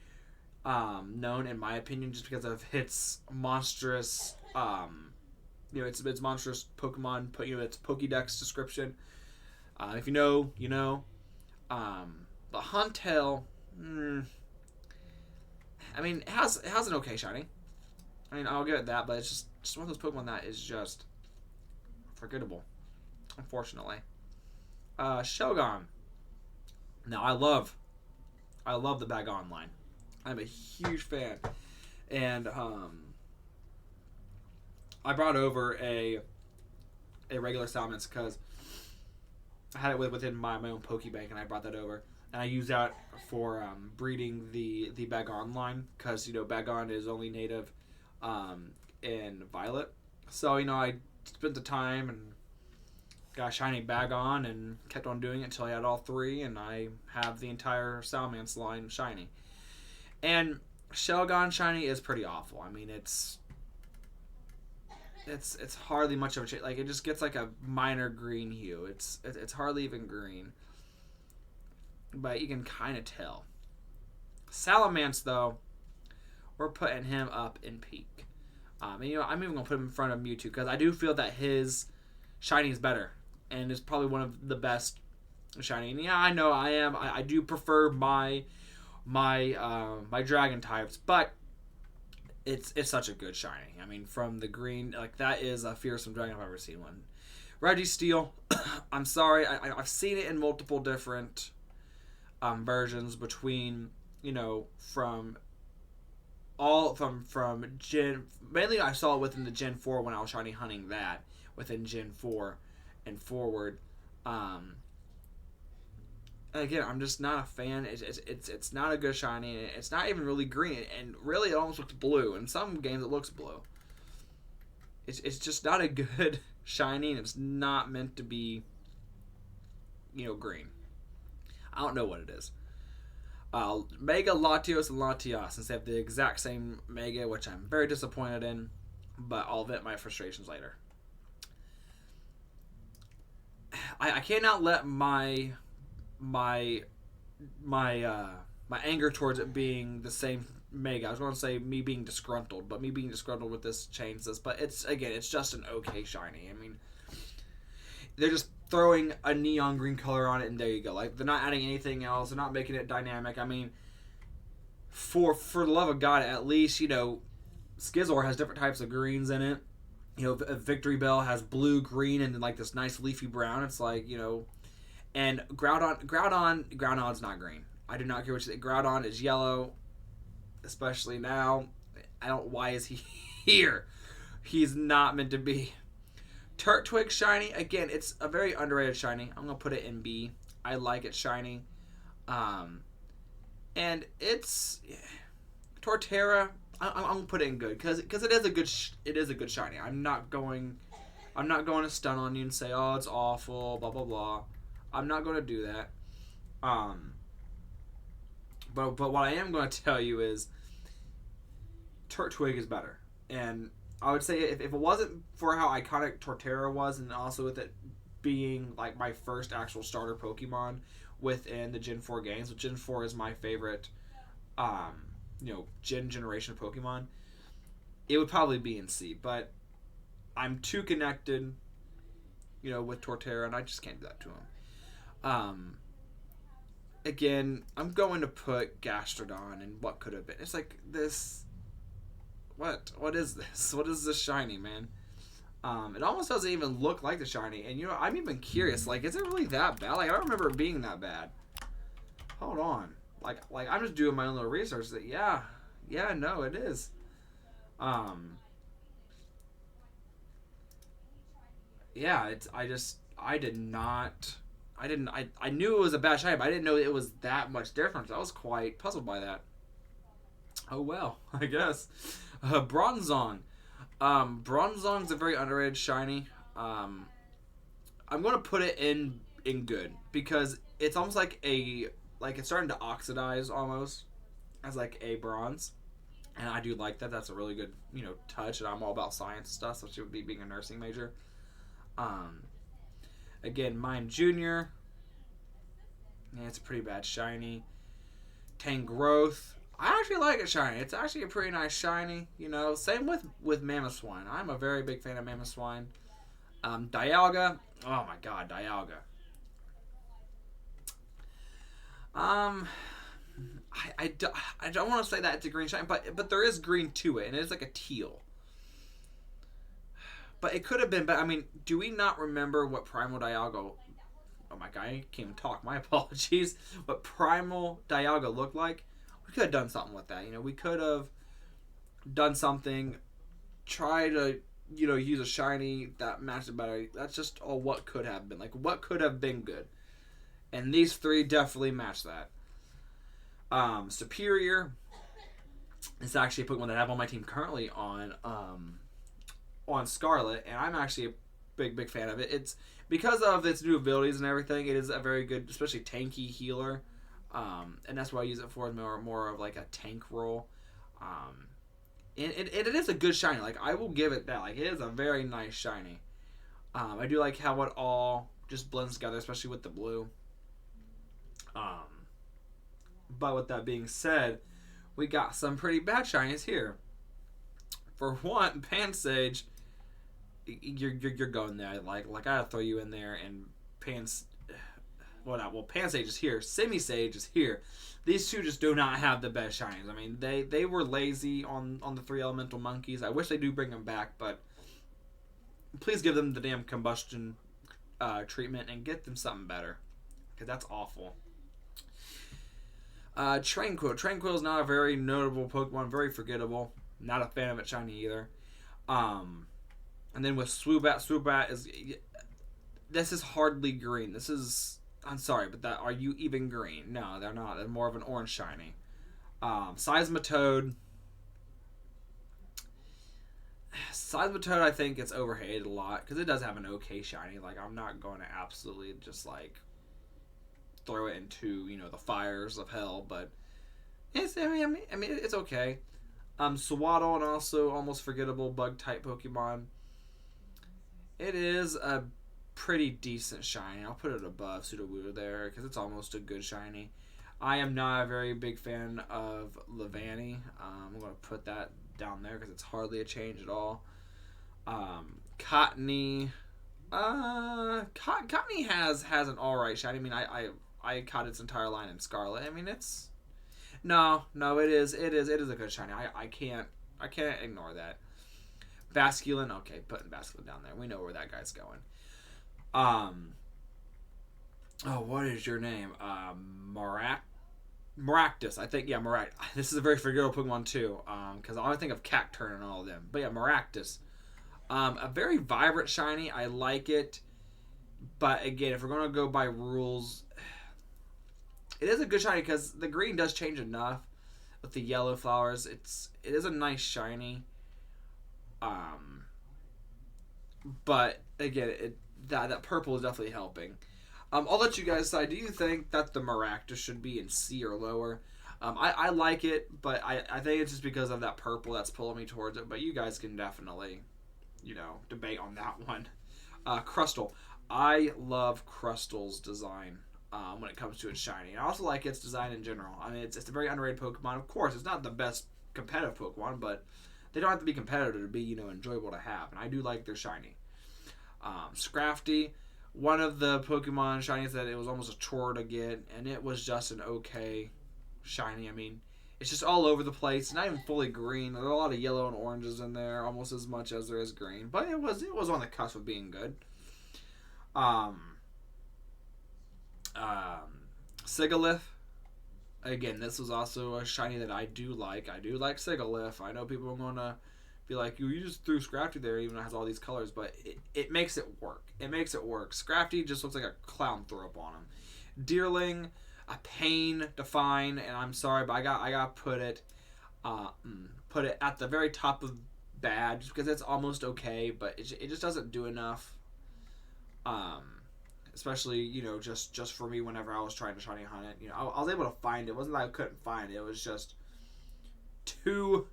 Speaker 1: known, in my opinion, just because of its monstrous, its monstrous Pokemon. Its Pokédex description. If you know, you know. But Huntail, I mean, it has an okay shiny. I mean, I'll give it that, but it's just one of those Pokemon that is just forgettable, unfortunately. Shogun. Now, I love the Bagon line. I'm a huge fan, and I brought over a regular Salamence because I had it within my own Pokebank, and I brought that over, and I use that for breeding the Bagon line because Bagon is only native in Violet. So I spent the time and got a shiny Bagon and kept on doing it until I had all three, and I have the entire Salamence line shiny. And Shogun shiny is pretty awful. I mean, it's hardly much of a change. Like, it just gets like a minor green hue. It's hardly even green, but you can kind of tell. Salamence, though, we're putting him up in peak. And, I'm even gonna put him in front of Mewtwo because I do feel that his shiny is better and is probably one of the best shiny. And yeah, I know I am. I do prefer my dragon types, but it's such a good shiny. I mean, from the green, like, that is a fearsome dragon if I've ever seen one. Registeel, I'm sorry, I've seen it in multiple different versions between from Gen. Mainly, I saw it within the Gen 4 when I was shiny hunting that within Gen 4 and forward. Again, I'm just not a fan. It's not a good shiny. It's not even really green, and really it almost looks blue. In some games, it looks blue. It's just not a good shiny, and it's not meant to be, green. I don't know what it is. Mega, Latios, and Latias, since they have the exact same Mega, which I'm very disappointed in, but I'll vent my frustrations later. I cannot let my anger towards it being the same Mega. I was going to say me being disgruntled, but me being disgruntled with this changes this. But it's just an okay shiny. I mean, they're just throwing a neon green color on it, and there you go. Like, they're not adding anything else. They're not making it dynamic. I mean, for the love of God, at least Skizor has different types of greens in it. Victory Bell has blue, green, and like this nice leafy brown. It's like and Groudon's not green. I do not care what you say. Groudon is yellow, especially now. Why is he here? He's not meant to be. Turtwig shiny, again, it's a very underrated shiny. I'm gonna put it in B. I like it shiny. And it's Torterra. I'm gonna put it in good because it is a good shiny. I'm not going to stun on you and say, oh, it's awful, blah blah blah. I'm not going to do that. But what I am going to tell you is Turtwig is better. And I would say if it wasn't for how iconic Torterra was, and also with it being like my first actual starter Pokemon within the Gen 4 games, which Gen 4 is my favorite generation of Pokemon, it would probably be in C. But I'm too connected, with Torterra, and I just can't do that to him. Again, I'm going to put Gastrodon in what could have been. It's like this. What is this? What is this shiny, man? It almost doesn't even look like the shiny. And I'm even curious. Like, is it really that bad? Like, I don't remember it being that bad. Hold on. like I'm just doing my own little research. That yeah, no, it is. Um, yeah, it's I did not. I knew it was a bad shiny, but I didn't know it was that much difference. I was quite puzzled by that. Oh well, I guess. Bronzong. Bronzong's a very underrated shiny. Um, I'm gonna put it in good because it's almost like it's starting to oxidize almost as like a bronze, and I do like that. That's a really good touch, and I'm all about science stuff, especially with me being a nursing major. Um, Again, Mime Junior. Yeah, it's a pretty bad shiny. Tangrowth. I actually like it shiny. It's actually a pretty nice shiny. Same with Mamoswine. I'm a very big fan of Mamoswine. Dialga. Oh my God, Dialga. Um, I don't want to say that it's a green shiny, but there is green to it, and it's like a teal. But it could have been. But I mean, do we not remember what Primal Dialga? Oh my God, I can't even talk. My apologies. What Primal Dialga looked like? We could have done something with that. We could have done something. Try to use a shiny that matched it better. That's just all what could have been. Like what could have been good. And these three definitely match that. Superior is actually a Pokemon that I have on my team currently on Scarlet, and I'm actually a big fan of it. It's because of its new abilities and everything. It is a very good, especially tanky healer, and that's what I use it for. More of like a tank role. And it is a good shiny. Like I will give it that. Like it is a very nice shiny. I do like how it all just blends together, especially with the blue. But with that being said, we got some pretty bad shinies here. For one, Pansage, you're going there. Like I gotta throw you in there, and Pansage is here. Simisage is here. These two just do not have the best shinies. I mean, they were lazy on the three elemental monkeys. I wish they do bring them back, but please give them the damn combustion treatment and get them something better, because that's awful. Tranquil. Tranquil is not a very notable Pokemon. Very forgettable. Not a fan of it shiny either. And then with Swoobat is... This is hardly green. This is... I'm sorry, but are you even green? No, they're not. They're more of an orange shiny. Seismitoad. Seismitoad, I think it's overhated a lot because it does have an okay shiny. Like, I'm not going to absolutely just, like, throw it into, the fires of hell, but it's okay. Swaddle, and also almost forgettable bug-type Pokemon. It is a pretty decent shiny. I'll put it above Sudowoodo there because it's almost a good shiny. I am not a very big fan of Levani. I'm going to put that down there because it's hardly a change at all. Cottony. Cottony has an alright shiny. I mean, I caught its entire line in Scarlet. I mean, it's... No, it is a good shiny. I can't ignore that. Basculin, okay, putting Basculin down there. We know where that guy's going. What is your name? Maractus. I think, yeah, Maractus. This is a very forgettable Pokemon too, because I think of Cacturn and all of them. But yeah, Maractus. A very vibrant shiny. I like it. But again, if we're going to go by rules, it is a good shiny because the green does change enough with the yellow flowers. It is a nice shiny. But again, that purple is definitely helping. I'll let you guys decide. Do you think that the Maractus should be in C or lower? I like it, but I think it's just because of that purple that's pulling me towards it. But you guys can definitely, debate on that one. Crustle. I love Crustal's design when it comes to its shiny. I also like its design in general. I mean, it's a very underrated Pokemon. Of course, it's not the best competitive Pokemon, but they don't have to be competitive to be, enjoyable to have. And I do like their shiny. Scrafty, one of the Pokemon shinies that it was almost a chore to get, and it was just an okay shiny. I mean, it's just all over the place. Not even fully green. There are a lot of yellow and oranges in there, almost as much as there is green. But it was on the cusp of being good. Sigalith. Again, this was also a shiny that I do like. I do like Sigalith. I know people are going to be like, you just threw Scrafty there even though it has all these colors, but it makes it work. It makes it work. Scrafty just looks like a clown threw up on him. Deerling, a pain to find, and I'm sorry, but I got to put it at the very top of bad just because it's almost okay, but it just doesn't do enough. Especially, just for me whenever I was trying to shiny hunt it. I was able to find it. It wasn't that I couldn't find it. It was just too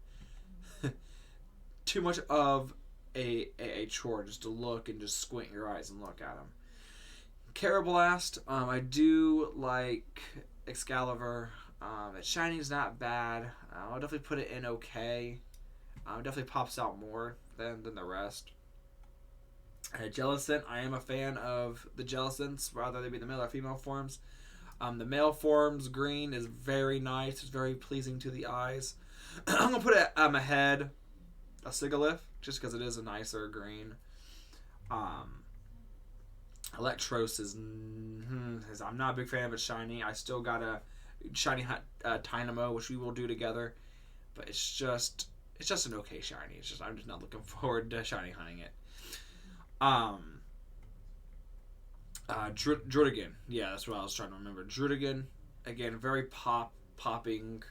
Speaker 1: much of a chore just to look and just squint your eyes and look at them. Carablast, I do like Excalibur. Its shiny's not bad. I'll definitely put it in okay. It definitely pops out more than the rest. Jellicent, I am a fan of the Jellicents, whether they be the male or female forms. The male form's green is very nice. It's very pleasing to the eyes. I'm going to put it ahead of Sigalith, just because it is a nicer green. Electros is... I'm not a big fan of its shiny. I still got a shiny Dynamo, which we will do together. But it's just an okay shiny. I'm just not looking forward to shiny hunting it. Drudigan. Yeah, that's what I was trying to remember. Drudigan, again, very popping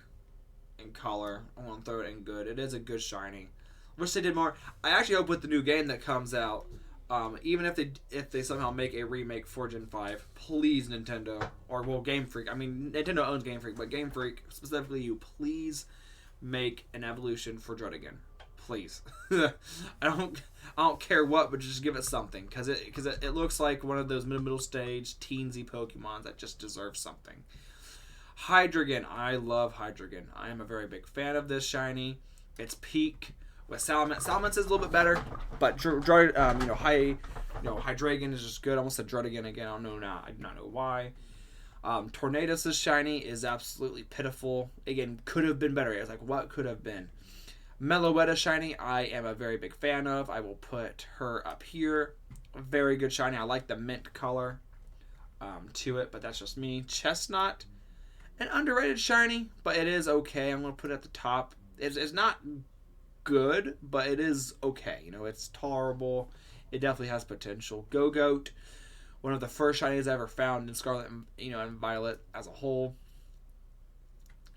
Speaker 1: in color. I want to throw it in good. It is a good shiny. Wish they did more. I actually hope with the new game that comes out, even if they somehow make a remake for Gen 5, please Nintendo, or Game Freak. I mean, Nintendo owns Game Freak, but Game Freak, specifically you, please make an evolution for Drudigan. Please. I don't care what, but just give it something, because it looks like one of those middle stage teensy Pokemons that just deserves something. Hydreigon, I love Hydreigon. I am a very big fan of this shiny. Its peak with Salamence. Salamence is a little bit better, but Hydreigon is just good. I almost said Drudigan again. I do not know why. Tornadus' shiny is absolutely pitiful. Again, could have been better. It's like, what could have been? Meloetta shiny, I am a very big fan of. I will put her up here. Very good shiny. I like the mint color to it, but that's just me. Chestnut, an underrated shiny, but it is okay. I'm going to put it at the top. It's not good, but it is okay. It's tolerable. It definitely has potential. Go-Goat, one of the first shinies I ever found in Scarlet and Violet as a whole.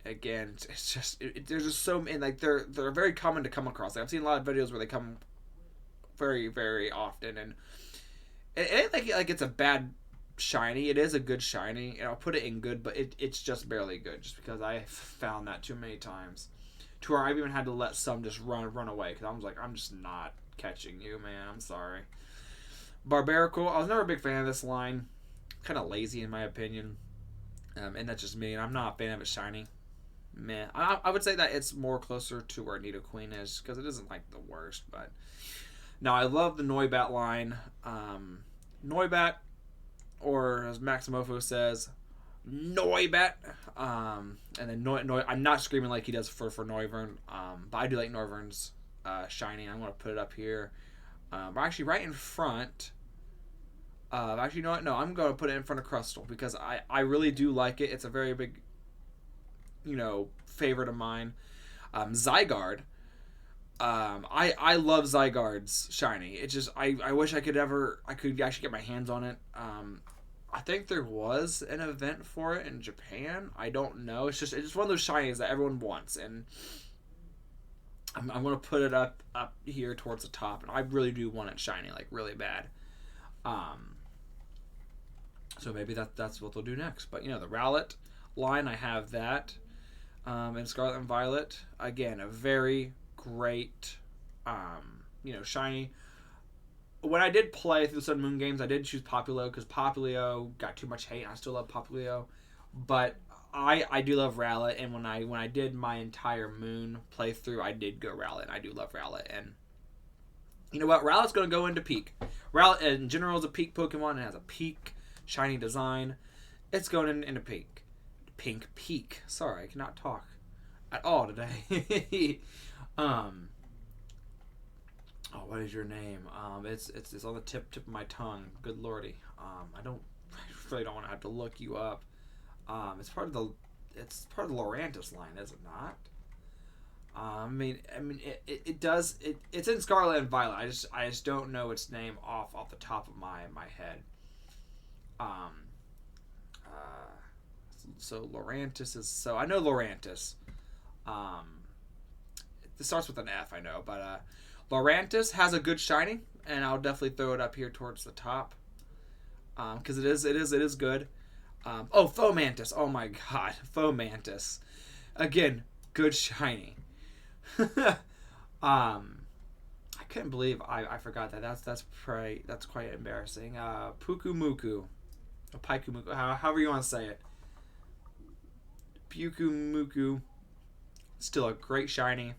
Speaker 1: Again, it's just there's just so many, like they're very common to come across. I've seen a lot of videos where they come very, very often, and it ain't like it's a bad shiny. It is a good shiny, and I'll put it in good, but it's just barely good, just because I found that too many times, to where I've even had to let some just run away, because I was like, I'm just not catching you, man. I'm sorry. Barbarical, I was never a big fan of this line. Kind of lazy in my opinion, and that's just me. And I'm not a fan of it shiny. Man, I would say that it's more closer to where Nidoqueen is, because it isn't like the worst. But now I love the Noibat line. Noibat, or as Maximofo says, Noibat. And then I'm not screaming like he does for Noivern, but I do like Noivern's shiny. I'm going to put it up here. Actually, right in front. Actually, you know what? No, I'm going to put it in front of Crustle, because I really do like it. It's a very big, favorite of mine. Zygarde. I love Zygarde's shiny. It's just I wish I could actually get my hands on it. I think there was an event for it in Japan. I don't know. It's just one of those shinies that everyone wants, and I'm gonna put it up here towards the top, and I really do want it shiny, like really bad. So maybe that's what they'll do next. But the Rowlet line, I have that. And Scarlet and Violet, again, a very great, shiny. When I did play through the Sun Moon games, I did choose Popplio, because Popplio got too much hate, and I still love Popplio. But I do love Rowlet, and when I did my entire Moon playthrough, I did go Rowlet, and I do love Rowlet. And you know what? Rowlet's going to go into peak. Rowlet, in general, is a peak Pokemon. It has a peak shiny design. It's going into peak. Pink Peak. Sorry, I cannot talk at all today. What is your name? It's on the tip of my tongue. Good lordy. I really don't want to have to look you up. It's part of it's part of the Lorantis line, is it not? It does. It's in Scarlet and Violet. I just don't know its name off the top of my head. Um, so Lorantis is so I know Lorantis. This starts with an F, I know, but Lorantis has a good shiny, and I'll definitely throw it up here towards the top because it is good. Fomantis. Oh my God, Fomantis. Again, good shiny. I couldn't believe I forgot that. That's quite embarrassing. Pukumuku, Paikumuku, however you want to say it. Pukumuku, still a great shiny.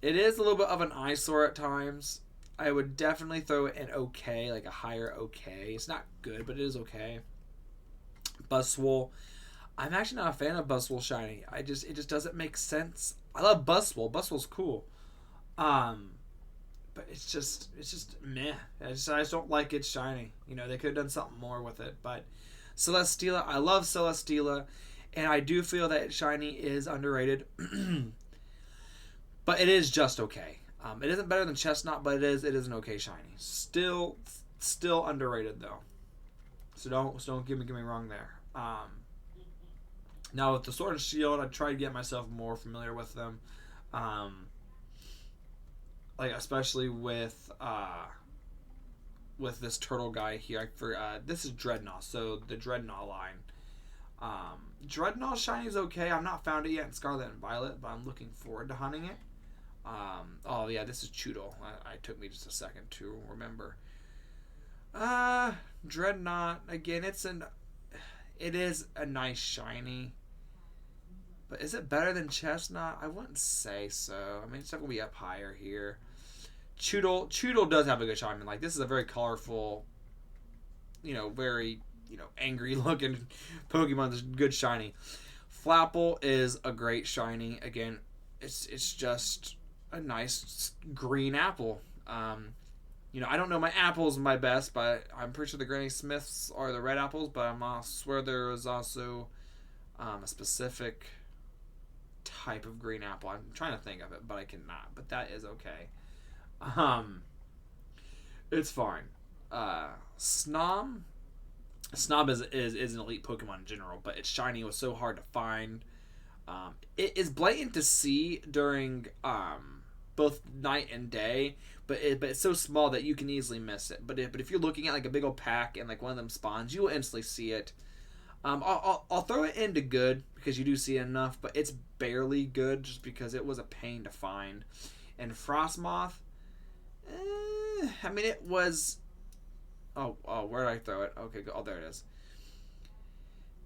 Speaker 1: It is a little bit of an eyesore at times. I would definitely throw it in okay, like a higher okay. It's not good, but it is okay. Buzzwole. I'm actually not a fan of Buzzwole shiny. It just doesn't make sense. I love Buzzwole. Buzzwole's cool. But it's just meh. I just don't like it shiny. You know, they could have done something more with it. But Celesteela, I love Celesteela, and I do feel that shiny is underrated. But it is just okay. It isn't better than Chestnut, but it is an okay shiny. Still underrated though. So don't get me wrong there. Now with the Sword and Shield, I try to get myself more familiar with them, like especially with this turtle guy here. This is Dreadnought, so the Dreadnought line. Dreadnought shiny is okay. I've not found it yet in Scarlet and Violet, but I'm looking forward to hunting it. Oh yeah, this is Choodle. It took me just a second to remember. Dreadnought again. It is a nice shiny, but is it better than Chestnut? I wouldn't say so. I mean, it's not gonna be up higher here. Choodle does have a good shiny. Like, this is a very colorful, very angry looking Pokemon. That's good shiny. Flapple is a great shiny. Again, it's just a nice green apple. I don't know my apples my best, but I'm pretty sure the Granny Smiths are the red apples, but I swear there is also a specific type of green apple. I'm trying to think of it, but I cannot. But that is okay. It's fine. Snom is an elite Pokemon in general, but its shiny was so hard to find. It is blatant to see during both night and day, but it's so small that you can easily miss it. But if you're looking at like a big old pack and like one of them spawns, you will instantly see it. I'll throw it into good because you do see it enough, but it's barely good just because it was a pain to find. And Frostmoth, it was. Oh, where did I throw it? Okay, oh, there it is.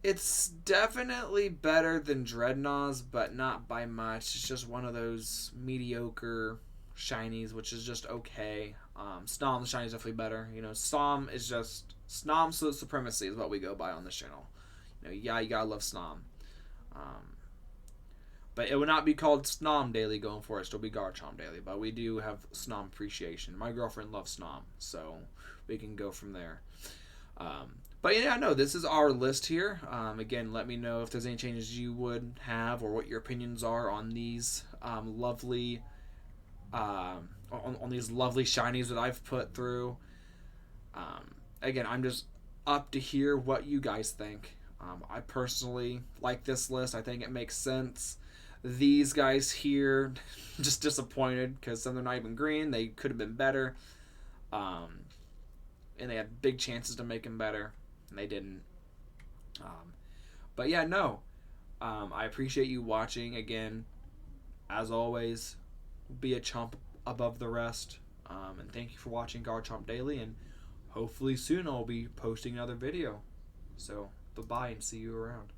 Speaker 1: It's definitely better than Dreadnoughts, but not by much. It's just one of those mediocre shinies, which is just okay. Snom's shiny is definitely better. Snom's supremacy is what we go by on this channel. You gotta love Snom. But it would not be called Snom Daily going forward. It'll be Garchomp Daily. But we do have Snom appreciation. My girlfriend loves Snom, so we can go from there. But yeah, no, this is our list here. Again, let me know if there's any changes you would have or what your opinions are on these lovely on these lovely shinies that I've put through. Again, I'm just up to hear what you guys think. I personally like this list. I think it makes sense. These guys here, just disappointed because some they're not even green. They could have been better. And they had big chances to make them better, and they didn't. But yeah, no. I appreciate you watching. Again, as always, be a chump above the rest. And thank you for watching Garchomp Daily, and hopefully soon I'll be posting another video. So, bye-bye and see you around.